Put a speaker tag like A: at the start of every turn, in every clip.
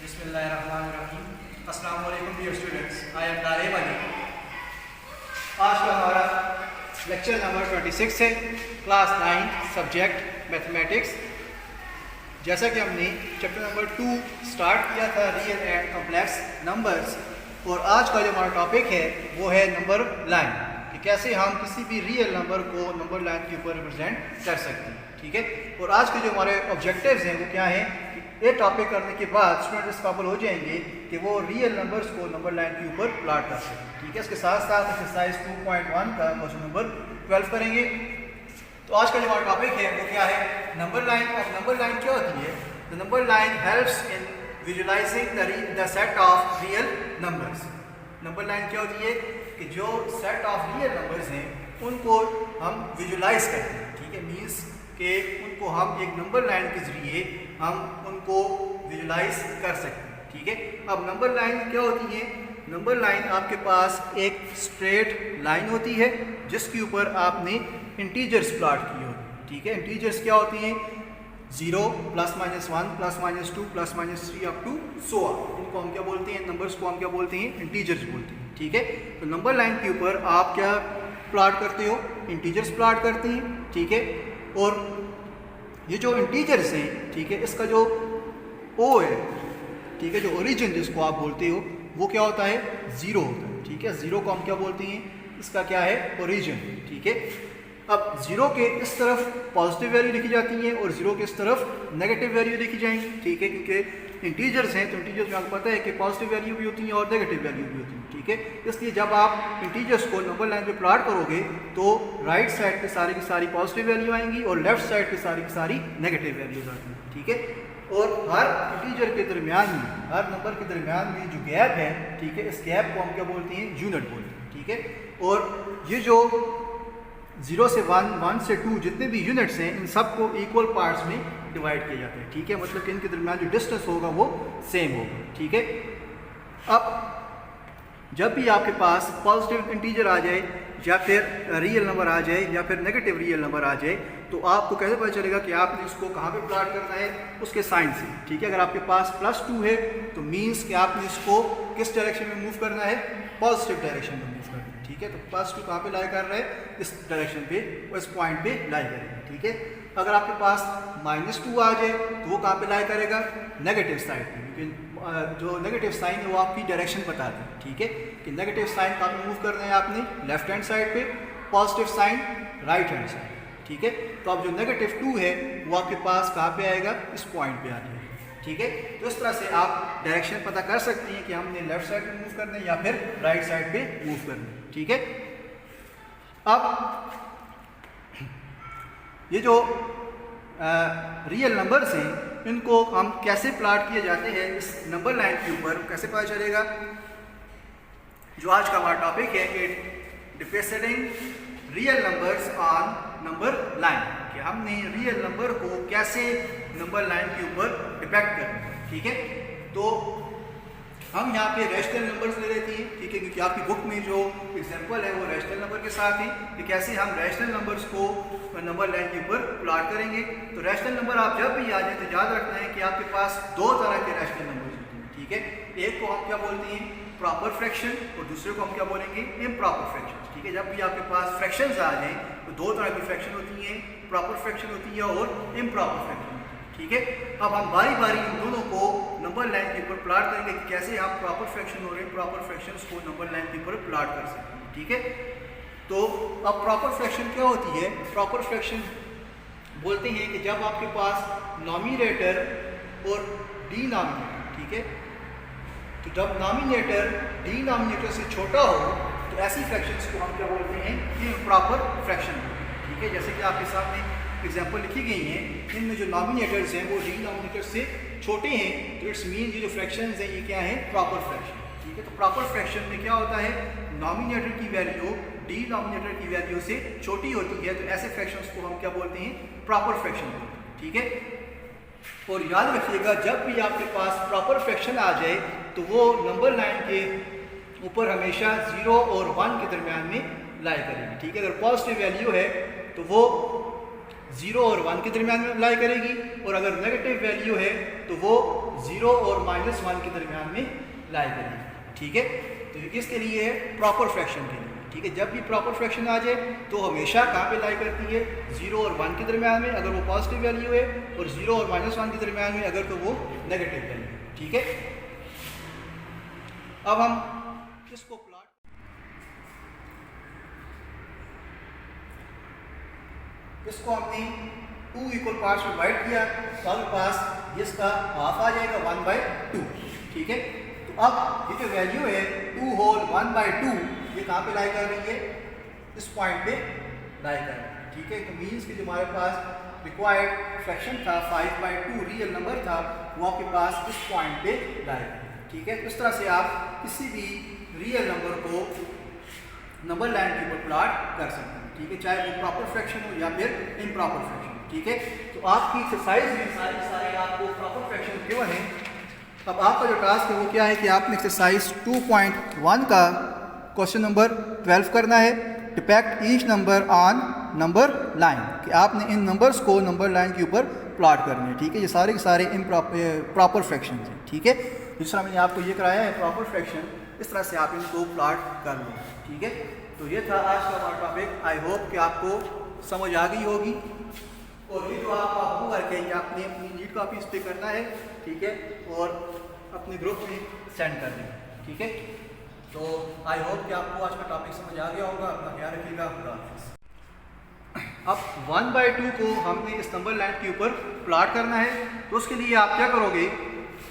A: बिस्मिल्लाहिर्रहमानिर्रहीम। अस्सलाम वालेकुम dear students, I am Tarib Ali. आज का हमारा लेक्चर नंबर 26 है, क्लास 9 सब्जेक्ट मैथमेटिक्स। जैसा कि हमने चैप्टर नंबर 2 स्टार्ट किया था, रियल एंड कॉम्प्लेक्स नंबर्स, और आज का जो हमारा टॉपिक है वो है नंबर लाइन, कि कैसे हम किसी भी रियल नंबर को नंबर लाइन के ऊपर रिप्रेजेंट कर सकते हैं। ठीक है, और आज के जो हमारे ऑब्जेक्टिव्स हैं वो क्या हैं कि ये टॉपिक करने के बाद स्टूडेंट इस काबिल हो जाएंगे कि वो रियल नंबर्स को नंबर लाइन के ऊपर प्लॉट कर सकें। ठीक है, इसके साथ साथ एक्सरसाइज 2.1 का क्वेश्चन नंबर 12 करेंगे। तो आज का जो हमारा टॉपिक है वो क्या है, नंबर लाइन। और नंबर लाइन क्या होती है? The number line helps in visualising the set of real numbers. Number line क्या होती है कि जो सेट ऑफ रियल नंबर्स हैं उनको हम विजुलाइज करते हैं। ठीक है, मीन्स कि उनको हम एक नंबर लाइन के ज़रिए हम उनको विजुलाइज कर सकते हैं। ठीक है, अब नंबर लाइन क्या होती है? नंबर लाइन आपके पास एक स्ट्रेट लाइन होती है जिसके ऊपर आपने इंटीजर्स प्लॉट किए होते हैं। ठीक है, इंटीजर्स क्या होती हैं? 0, +-1, +-2, +-3 अप टू सो ऑन। इनको हम क्या बोलते हैं? नंबर्स को हम क्या बोलते हैं? इंटीजर्स बोलते हैं। ठीक है, तो नंबर लाइन के ऊपर आप क्या प्लॉट करते हो? इंटीजर्स प्लॉट करते हैं। ठीक है, और ये जो इंटीजर्स हैं, ठीक है, इसका जो ओ है, ठीक है, जो ओरिजिन जिसको आप बोलते हो वो क्या होता है? 0 होता है। ठीक है, 0 को हम क्या बोलते हैं? इसका क्या है? ओरिजिन। ठीक है, अब 0 के इस तरफ पॉजिटिव वैल्यू लिखी जाती है और 0 के इस तरफ नेगेटिव वैल्यू लिखी जाएंगी। ठीक है, क्योंकि इंटीजर्स हैं तो इंटीजर्स में आपको पता है कि पॉजिटिव वैल्यू भी होती है और नेगेटिव वैल्यू भी होती है। ठीक है, इसलिए जब आप इंटीजर्स को नंबर लाइन पे प्लॉट करोगे तो राइट साइड पे सारी की सारी पॉजिटिव वैल्यू आएंगी और लेफ्ट साइड पे सारी की सारी नेगेटिव वैल्यूज आती हैं। ठीक है, और हर इंटीजर के दरमियान में, हर नंबर के दरमियान में जो गैप है, ठीक है, इस गैप को हम क्या बोलते हैं? यूनिट बोलते हैं। ठीक है, और ये जो 0 से 1, 1 से 2 जितने भी यूनिट्स हैं इन सबको इक्वल पार्ट्स में डिवाइड किया जाता है। ठीक है, मतलब कि इनके दरमियान जो डिस्टेंस होगा वो सेम होगा। ठीक है, अब जब भी आपके पास पॉजिटिव इंटीजर आ जाए या फिर रियल नंबर आ जाए या फिर नेगेटिव रियल नंबर आ जाए तो आपको कैसे पता चलेगा कि आपने इसको कहाँ पे प्लॉट करना है? उसके साइन से। ठीक है, अगर आपके पास +2 है तो मीन्स कि आपने इसको किस डायरेक्शन में मूव करना है? पॉजिटिव डायरेक्शन में मूव करना है। ठीक है, तो +2 कहाँ पे लाई कर रहा है? इस डायरेक्शन पे, इस पॉइंट पे लाई करेगा। ठीक है, अगर आपके पास -2 आ जाए तो वो कहाँ पे लाई करेगा? नेगेटिव साइड पे, क्योंकि जो नेगेटिव साइन है वो आपकी डायरेक्शन बताते हैं। ठीक है, कि नेगेटिव साइन कहाँ पे मूव करना है आपने? लेफ्ट हैंड साइड पे, positive sign right hand side. ठीक है, तो अब जो -2 है वो आपके पास कहाँ पे आएगा? इस पॉइंट पे आ जाएगा। ठीक है, तो इस तरह से आप डायरेक्शन पता कर सकते हैं कि हमने लेफ्ट साइड पे मूव करना है या फिर राइट साइड पे मूव करना है। ठीक है, अब ये जो रियल नंबर्स हैं इनको हम कैसे प्लॉट किए जाते हैं इस नंबर लाइन के ऊपर, कैसे पता चलेगा? जो आज का हमारा टॉपिक है कि differentiating real numbers on number line, कि हमने रियल नंबर को कैसे नंबर लाइन के ऊपर डिपेक्ट करना है। ठीक है, तो हम यहाँ पे रैशनल नंबर्स ले लेते हैं। ठीक है, क्योंकि आपकी बुक में जो एग्जांपल है वो रैशनल नंबर के साथ है कि कैसे हम रैशनल नंबर्स को नंबर लाइन के ऊपर प्लॉट करेंगे। तो रैशनल नंबर आप जब भी आ जाए तो याद रखना है कि आपके पास 2 तरह के रैशनल नंबर्स होते हैं। ठीक है, एक को हम क्या बोलते हैं? प्रॉपर फ्रैक्शन, और दूसरे को हम क्या बोलेंगे? Improper fraction. ठीक है, जब भी आपके पास फ्रैक्शंस आ जाए तो 2 तरह की फ्रैक्शन होती हैं, प्रॉपर फ्रैक्शन होती है और इम्प्रॉपर फ्रैक्शन। ठीक है, अब हम बारी बारी इन दोनों को नंबर लाइन के ऊपर प्लॉट करेंगे कि कैसे हम प्रॉपर फ्रैक्शन और इम्प्रॉपर फ्रैक्शंस को नंबर लाइन के ऊपर प्लॉट कर सकते हैं। ठीक है, तो अब प्रॉपर फ्रैक्शन क्या होती है? प्रॉपर फ्रैक्शन बोलते हैं कि जब आपके पास नॉमिनेटर और डिनॉमिनेटर, ठीक है, तो जब नॉमिनेटर डिनॉमिनेटर से छोटा हो तो ऐसी फ्रैक्शंस को हम क्या बोलते हैं? Improper fraction. ठीक है, जैसे कि आपके सामने एग्जाम्पल लिखी गई हैं, इनमें जो नॉमिनेटर्स हैं वो डिनॉमिनेटर से छोटे हैं, तो इट्स मीन ये जो फ्रैक्शंस हैं ये क्या है? Proper fraction. ठीक है, तो प्रॉपर फ्रैक्शन में क्या होता है? नॉमिनेटर की वैल्यू डिनॉमिनेटर की वैल्यू से छोटी होती है, तो ऐसे फ्रैक्शंस को हम क्या बोलते हैं? प्रॉपर फ्रैक्शन बोलते हैं। ठीक है, और याद रखिएगा जब भी आपके पास प्रॉपर फ्रैक्शन आ जाए तो वो नंबर लाइन के ऊपर हमेशा 0 और 1 के दरमियान में लाई करेगी। ठीक है, अगर पॉजिटिव वैल्यू है तो वो 0 और 1 के दरमियान में लाई करेगी, और अगर नेगेटिव वैल्यू है तो वो 0 और -1 के दरमियान में लाई करेगी। ठीक है, तो इसके लिए प्रॉपर फ्रैक्शन के लिए। ठीक है, जब भी प्रॉपर फ्रैक्शन आ जाए तो हमेशा कहाँ पे लाई करती है, 0 और 1 के दरमियान में अगर वो पॉजिटिव वैल्यू है, और 0 और -1 के दरमियान में अगर तो वो नेगेटिव वैल्यू है। ठीक है, अब हम इसको प्लॉट, इसको हमने 2 इक्वल पार्ट्स में डिवाइड किया तो हमारे पास इसका हाफ आ जाएगा 1/2। ठीक है, तो अब ये जो वैल्यू है 2 होल 1/2 ये कहाँ पे लाई कर रही है, इस पॉइंट पे लाई कर रही है। ठीक है, तो मीन्स कि जो हमारे पास रिक्वायर्ड फ्रैक्शन था 5/2 रियल नंबर था, वो आपके पास इस पॉइंट पे लाई कर। ठीक है, इस तरह से आप किसी भी रियल नंबर को नंबर लाइन के ऊपर प्लॉट कर सकते हैं। ठीक है, चाहे वो प्रॉपर फ्रैक्शन हो या फिर इम्प्रॉपर फ्रैक्शन। ठीक है, तो आपकी एक्सरसाइज में सारे आपको प्रॉपर फ्रैक्शन गिवन है। अब आपका जो टास्क है वो क्या है कि आपने एक्सरसाइज 2.1 का क्वेश्चन नंबर 12 करना है, depict each number on number line, कि आपने इन नंबर्स को नंबर लाइन के ऊपर प्लॉट करने हैं। ठीक है, ये सारे के सारे प्रॉपर फ्रैक्शन हैं। ठीक है, जिस तरह मैंने आपको ये कराया है प्रॉपर फ्रैक्शन, इस तरह से आप इनको प्लॉट कर लो। ठीक है, तो ये था आज का हमारा टॉपिक। आई होप कि आपको समझ आ गई होगी, और ये जो आपका होमवर्क है ये आपने अपनी नीट कॉपी इस पर करना है। ठीक है, और अपने ग्रुप में सेंड कर दें। ठीक है, तो आई होप कि आपको आज का टॉपिक समझ आ गया होगा। अपना ख्याल रखिएगा। खुदा हाफिज़। अब 1/2 को हमने इस नंबर लाइन के ऊपर प्लॉट करना है, तो उसके लिए आप क्या करोगे,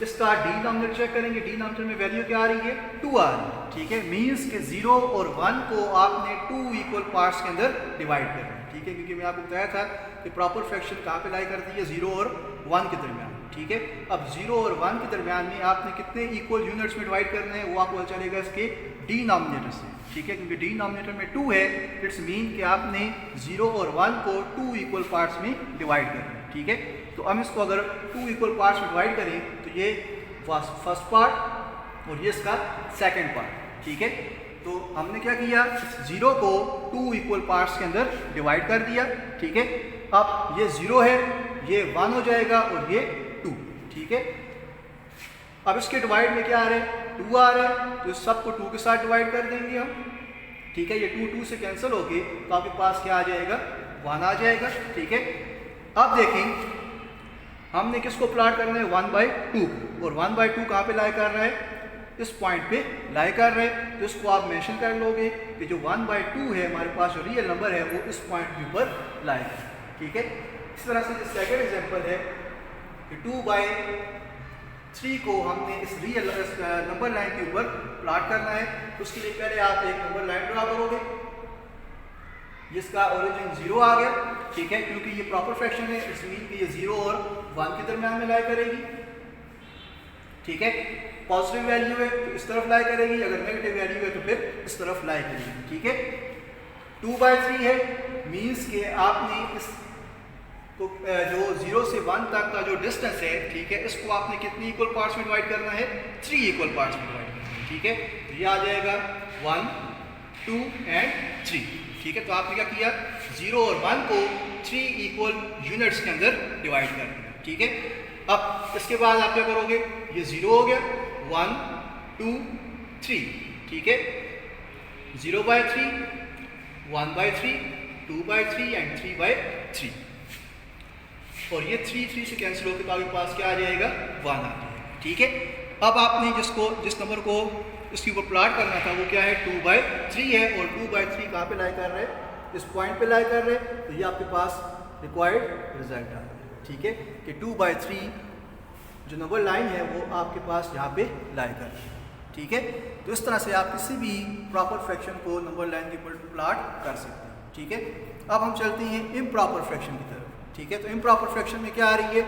A: इसका डिनोमिनेटर चेक करेंगे। डिनोमिनेटर में वैल्यू क्या आ रही है, 2 आ रही है। ठीक है, मीन्स के 0 और 1 को आपने 2 इक्वल पार्ट्स के अंदर डिवाइड करना है। ठीक है, क्योंकि मैं आपको बताया था कि प्रॉपर फ्रैक्शन कहाँ पे लाई करती है, 0 और 1 के दरमियान। ठीक है, अब 0 और 1 के दरमियान में आपने कितने इक्वल यूनिट्स में डिवाइड करने हैं वो आपको चलेगा इसके डिनोमिनेटर से। ठीक है, क्योंकि डिनोमिनेटर में 2 है, इट्स मीन कि आपने 0 और 1 को 2 इक्वल पार्ट्स में डिवाइड करना है। ठीक है, तो हम इसको अगर 2 इक्वल पार्ट्स में डिवाइड करें तो ये फर्स्ट पार्ट और ये इसका सेकंड पार्ट। ठीक है, तो हमने क्या किया, 0 को 2 इक्वल पार्ट्स के अंदर डिवाइड कर दिया। ठीक है, अब ये 0 है, ये 1 हो जाएगा और ये 2। ठीक है, अब इसके डिवाइड में क्या आ रहा है, 2 आ रहा है, तो सबको 2 के साथ डिवाइड कर देंगे हम। ठीक है, ये 2 से कैंसिल होके तो आपके पास क्या आ जाएगा, 1 आ जाएगा। ठीक है, अब देखें हमने किसको प्लॉट करना है, 1/2, और 1/2 कहाँ पे लाई कर रहा है, इस पॉइंट पे लाई कर रहे हैं। तो इसको आप मेंशन कर लोगे कि जो 1/2 है हमारे पास जो रियल नंबर है वो इस पॉइंट के ऊपर लाई है। ठीक है, इस तरह से जो सेकंड एग्जांपल है कि 2/3 को हमने इस रियल नंबर लाइन के ऊपर प्लॉट करना है। तो उसके लिए पहले आप एक नंबर लाइन ड्रा करोगे, जिसका ओरिजिन 0 आ गया। ठीक है, क्योंकि ये प्रॉपर फ्रैक्शन है, इस मीन कि ये 0 और 1 के दरमियान में लाई करेगी। ठीक है, पॉजिटिव वैल्यू है तो इस तरफ लाई करेगी, अगर नेगेटिव वैल्यू है तो फिर इस तरफ लाई करेगी। ठीक है, 2/3 है, मीन्स के आपने इस तो जो 0 से 1 तक का जो डिस्टेंस है, ठीक है, इसको आपने कितनी इक्वल पार्ट्स में डिवाइड करना है, 3 इक्वल पार्ट्स में डिवाइड करना है। ठीक है, तो ये आ जाएगा 1, 2 एंड 3। ठीक है, तो आपने क्या किया, 0 और 1 को 3 इक्वल यूनिट्स के अंदर डिवाइड कर दिया। ठीक है, अब इसके बाद आप क्या करोगे, ये 0 हो गया, 1, 2, 3। ठीक है, 0/3, 1/3, 2/3 एंड 3/3, और ये 3 से कैंसिल होकर तो आपके पास क्या आ जाएगा, 1 आ जाएगा। ठीक है, अब आपने जिस नंबर को इसके ऊपर प्लॉट करना था वो क्या है, 2/3 है, और 2/3 कहाँ पे लाई कर रहे हैं, इस पॉइंट पे लाई कर रहे हैं। तो ये आपके पास रिक्वायर्ड रिजल्ट आ रहा है। ठीक है, कि 2/3 जो नंबर लाइन है वो आपके पास यहाँ पे लाई कर रही है। ठीक है, तो इस तरह से आप किसी भी प्रॉपर फ्रैक्शन को नंबर लाइन के ऊपर प्लॉट कर सकते हैं। ठीक है, अब हम चलते हैं इम्प्रॉपर फ्रैक्शन की तरफ। ठीक है, तो इम्प्रॉपर फ्रैक्शन में क्या आ रही है,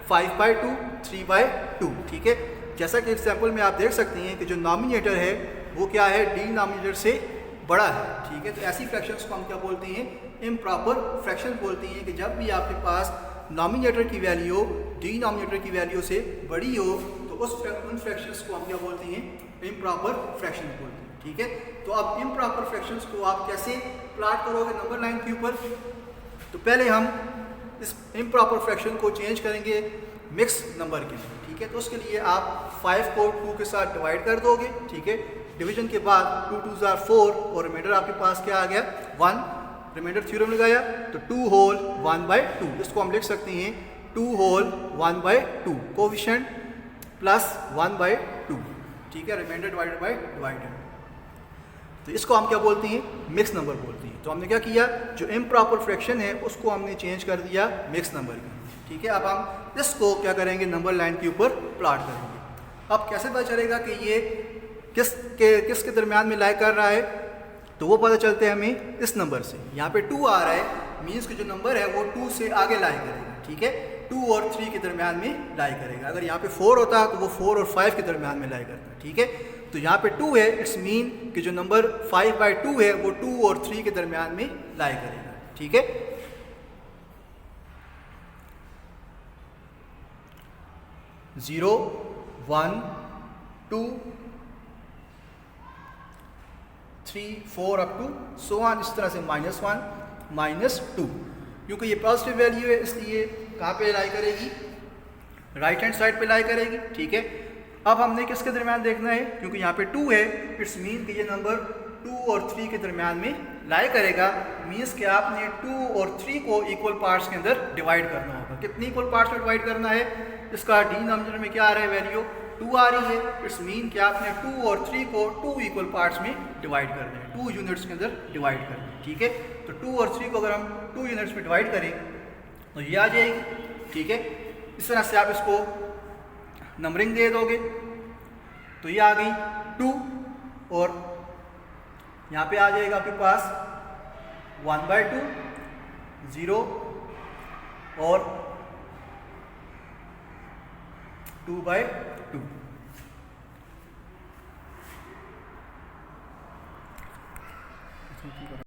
A: 5/2, 3/2। ठीक है, जैसा कि एग्जाम्पल में आप देख सकते हैं कि जो नॉमिनेटर है वो क्या है, डिनोमिनेटर से बड़ा है। ठीक है, तो ऐसी फ्रैक्शंस को हम क्या बोलते हैं, इम्प्रॉपर फ्रैक्शन बोलते हैं, कि जब भी आपके पास नॉमिनेटर की वैल्यू डिनोमिनेटर की वैल्यू से बड़ी हो तो उन फ्रैक्शंस को हम क्या बोलते हैं, इम्प्रॉपर फ्रैक्शन बोलते हैं। ठीक है, तो अब इम्प्रॉपर फ्रैक्शंस को आप कैसे प्लॉट करोगे नंबर लाइन के ऊपर, तो पहले हम इस इम्प्रॉपर फ्रैक्शन को चेंज करेंगे मिक्स नंबर के लिए, ठीक है। तो उसके लिए आप 5 को 2 के साथ डिवाइड कर दोगे, ठीक है। डिवीजन के बाद 2 2 ज़ार 4 और रिमाइंडर आपके पास क्या आ गया 1, रिमाइंडर थ्योरम लगाया तो 2 होल 1/2, इसको हम लिख सकते हैं 2 होल 1/2, कोफिशिएंट प्लस 1/2, ठीक है, रिमाइंडर डिवाइडेड बाय डिवाइडेड। तो इसको हम क्या बोलते हैं मिक्स नंबर बोलते हैं। तो हमने क्या किया, जो इम्प्रॉपर फ्रैक्शन है उसको हमने चेंज कर दिया मिक्स नंबर में, ठीक है। अब हम इसको क्या करेंगे नंबर लाइन के ऊपर प्लॉट करेंगे। अब कैसे पता चलेगा कि ये किसके दरमियान में लाई कर रहा है, तो वो पता चलते हैं हमें इस नंबर से। यहाँ पे 2 आ रहा है, मीन्स कि जो नंबर है वो 2 से आगे लाई करेगा, ठीक है, 2 और 3 के दरमियान में लाई करेगा। अगर यहाँ पे 4 होता तो वो 4 और 5 के दरमियान में लाई करता, ठीक है। तो यहाँ पे 2 है, इट्स मीन कि जो नंबर 5/2 है वो 2 और 3 के दरमियान में लाई करेगा, ठीक है। 0 1 2 3 4 अप टू सो ऑन, इस तरह से -1 -2, क्योंकि ये पॉजिटिव वैल्यू है इसलिए कहाँ पे लाई करेगी, राइट हैंड साइड पे लाई करेगी, ठीक है। अब हमने किसके दरमियान देखना है, क्योंकि यहाँ पे 2 है, इट्स मीन कि ये नंबर 2 और 3 के दरमियान में लाई करेगा। मीन्स कि आपने 2 और 3 को इक्वल पार्ट्स के अंदर डिवाइड करना होगा। कितनी इक्वल पार्ट्स में डिवाइड करना है, इसका डिनोमिनेटर में क्या आ रहा है वैल्यू 2 आ रही है, इट्स मीन कि आपने 2 और 3 को 2 इक्वल पार्ट्स में डिवाइड करना है, 2 यूनिट्स के अंदर डिवाइड करना है, ठीक है। तो 2 और 3 को अगर हम 2 यूनिट्स में डिवाइड करें तो ये आ जाएगी, ठीक है। इस तरह से आप इसको नंबरिंग दे दोगे तो ये आ गई 2 और यहाँ पे आ जाएगा आपके पास 1/2 0 और 2/2।